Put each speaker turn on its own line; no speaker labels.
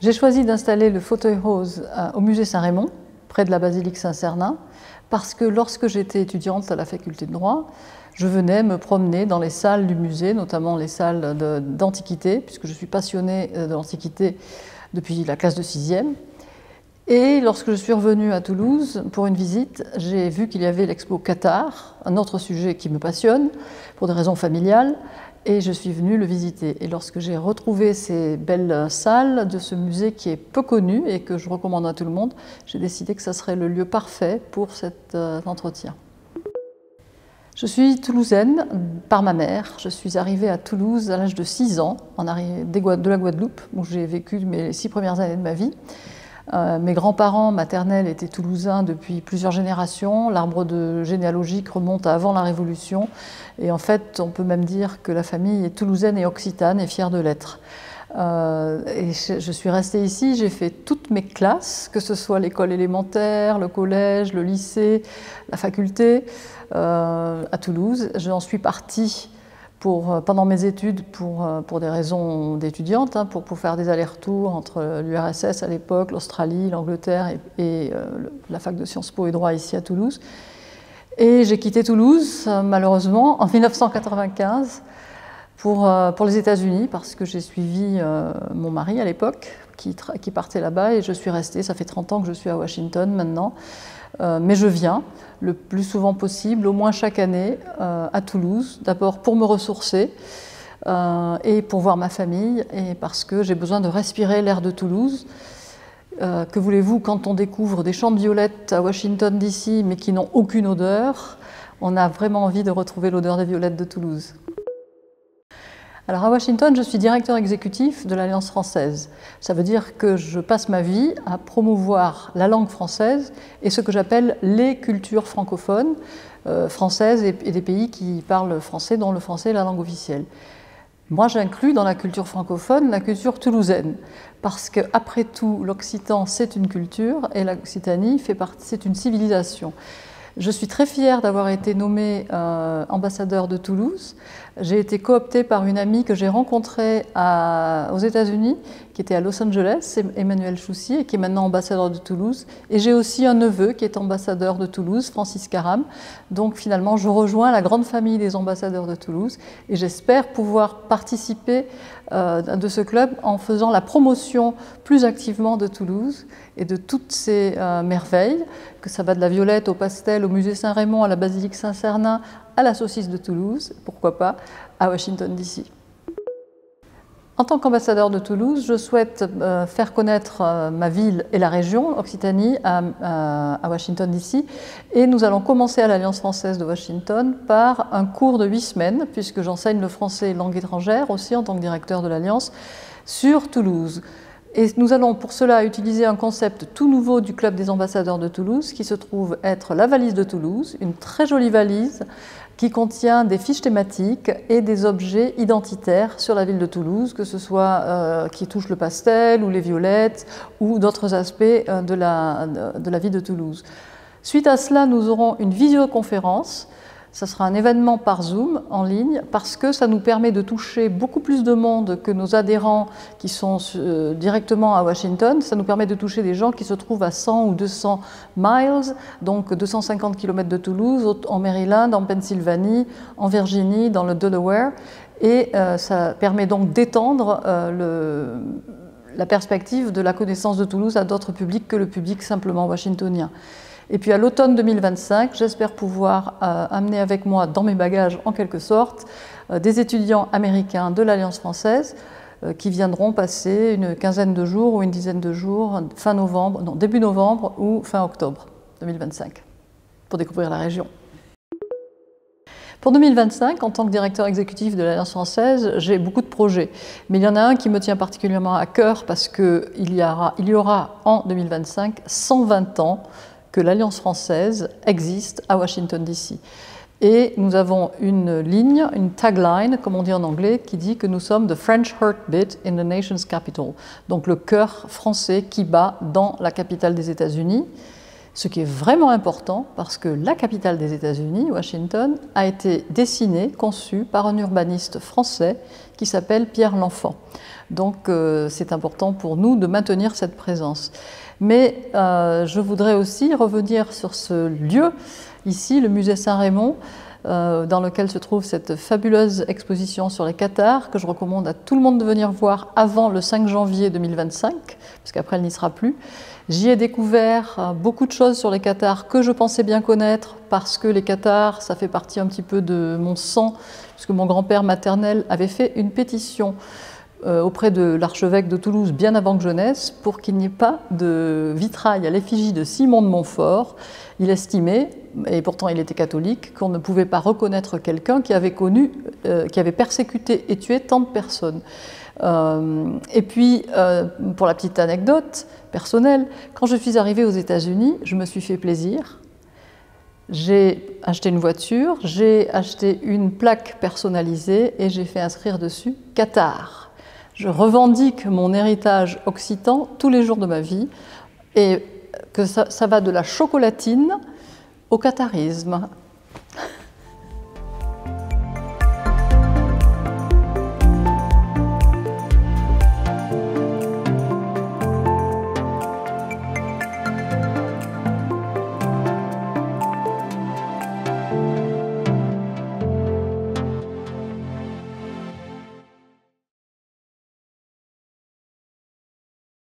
J'ai choisi d'installer le fauteuil rose au musée Saint-Raymond, près de la basilique Saint-Cernin, parce que lorsque j'étais étudiante à la faculté de droit, je venais me promener dans les salles du musée, notamment les salles d'Antiquité, puisque je suis passionnée de l'Antiquité depuis la classe de 6e. Et lorsque je suis revenue à Toulouse pour une visite, j'ai vu qu'il y avait l'expo Qatar, un autre sujet qui me passionne pour des raisons familiales, et je suis venue le visiter. Et lorsque j'ai retrouvé ces belles salles de ce musée qui est peu connu et que je recommande à tout le monde, j'ai décidé que ça serait le lieu parfait pour cet entretien. Je suis toulousaine par ma mère. Je suis arrivée à Toulouse à l'âge de 6 ans, de la Guadeloupe, où j'ai vécu mes 6 premières années de ma vie. Mes grands-parents maternels étaient toulousains depuis plusieurs générations. L'arbre généalogique remonte à avant la Révolution. Et en fait, on peut même dire que la famille est toulousaine et occitane et fière de l'être. Et je suis restée ici, j'ai fait toutes mes classes, que ce soit l'école élémentaire, le collège, le lycée, la faculté, à Toulouse. J'en suis partie pendant mes études pour des raisons d'étudiante, pour faire des allers-retours entre l'URSS à l'époque, l'Australie, l'Angleterre et la fac de Sciences Po et droit ici à Toulouse. Et j'ai quitté Toulouse, malheureusement, en 1995 pour les États-Unis, parce que j'ai suivi mon mari à l'époque, qui partait là-bas, et je suis restée. Ça fait 30 ans que je suis à Washington maintenant. Mais je viens le plus souvent possible, au moins chaque année, à Toulouse, d'abord pour me ressourcer et pour voir ma famille, et parce que j'ai besoin de respirer l'air de Toulouse. Que voulez-vous, quand on découvre des champs de violettes à Washington DC, mais qui n'ont aucune odeur, on a vraiment envie de retrouver l'odeur des violettes de Toulouse. Alors à Washington, je suis directeur exécutif de l'Alliance française. Ça veut dire que je passe ma vie à promouvoir la langue française et ce que j'appelle les cultures francophones, françaises et des pays qui parlent français, dont le français est la langue officielle. Moi, j'inclus dans la culture francophone la culture toulousaine, parce qu'après tout, l'occitan, c'est une culture et l'Occitanie c'est une civilisation. Je suis très fière d'avoir été nommée ambassadeur de Toulouse. J'ai été cooptée par une amie que j'ai rencontrée aux États-Unis, qui était à Los Angeles, Emmanuel Choussy, et qui est maintenant ambassadeur de Toulouse. Et j'ai aussi un neveu qui est ambassadeur de Toulouse, Francis Caram. Donc finalement, je rejoins la grande famille des ambassadeurs de Toulouse et j'espère pouvoir participer de ce club en faisant la promotion plus activement de Toulouse et de toutes ces merveilles, que ça va de la violette au pastel, au musée Saint-Raymond, à la basilique Saint-Cernin, à la saucisse de Toulouse, pourquoi pas, à Washington DC. En tant qu'ambassadeur de Toulouse, je souhaite faire connaître ma ville et la région, Occitanie, à Washington DC. Et nous allons commencer à l'Alliance française de Washington par un cours de 8 semaines, puisque j'enseigne le français et langue étrangère aussi en tant que directeur de l'Alliance, sur Toulouse. Et nous allons pour cela utiliser un concept tout nouveau du Club des ambassadeurs de Toulouse, qui se trouve être la valise de Toulouse, une très jolie valise qui contient des fiches thématiques et des objets identitaires sur la ville de Toulouse, que ce soit qui touchent le pastel ou les violettes ou d'autres aspects de la vie de Toulouse. Suite à cela, nous aurons une visioconférence. Ça sera un événement par Zoom en ligne parce que ça nous permet de toucher beaucoup plus de monde que nos adhérents qui sont directement à Washington. Ça nous permet de toucher des gens qui se trouvent à 100 ou 200 miles, donc 250 km de Toulouse, en Maryland, en Pennsylvanie, en Virginie, dans le Delaware. Et ça permet donc d'étendre la perspective de la connaissance de Toulouse à d'autres publics que le public simplement washingtonien. Et puis à l'automne 2025, j'espère pouvoir amener avec moi dans mes bagages, en quelque sorte, des étudiants américains de l'Alliance française qui viendront passer une quinzaine de jours ou une dizaine de jours début novembre ou fin octobre 2025 pour découvrir la région. Pour 2025, en tant que directeur exécutif de l'Alliance française, j'ai beaucoup de projets. Mais il y en a un qui me tient particulièrement à cœur parce qu'il y aura en 2025 120 ans que l'Alliance française existe à Washington DC. Et nous avons une ligne, une tagline, comme on dit en anglais, qui dit que nous sommes the French heartbeat in the nation's capital, donc le cœur français qui bat dans la capitale des États-Unis. Ce qui est vraiment important parce que la capitale des États-Unis, Washington, a été dessinée, conçue par un urbaniste français qui s'appelle Pierre L'Enfant. Donc c'est important pour nous de maintenir cette présence. Mais je voudrais aussi revenir sur ce lieu, ici, le musée Saint-Rémy, dans lequel se trouve cette fabuleuse exposition sur les cathares, que je recommande à tout le monde de venir voir avant le 5 janvier 2025, parce qu'après elle n'y sera plus. J'y ai découvert beaucoup de choses sur les cathares que je pensais bien connaître, parce que les cathares, ça fait partie un petit peu de mon sang, puisque mon grand-père maternel avait fait une pétition auprès de l'archevêque de Toulouse bien avant que je naisse pour qu'il n'y ait pas de vitrail à l'effigie de Simon de Montfort. Il estimait, et pourtant il était catholique, qu'on ne pouvait pas reconnaître quelqu'un qui avait persécuté et tué tant de personnes. Et puis, pour la petite anecdote personnelle, quand je suis arrivée aux États-Unis, je me suis fait plaisir. J'ai acheté une voiture, j'ai acheté une plaque personnalisée et j'ai fait inscrire dessus « Cathare ». Je revendique mon héritage occitan tous les jours de ma vie et que ça va de la chocolatine au catharisme.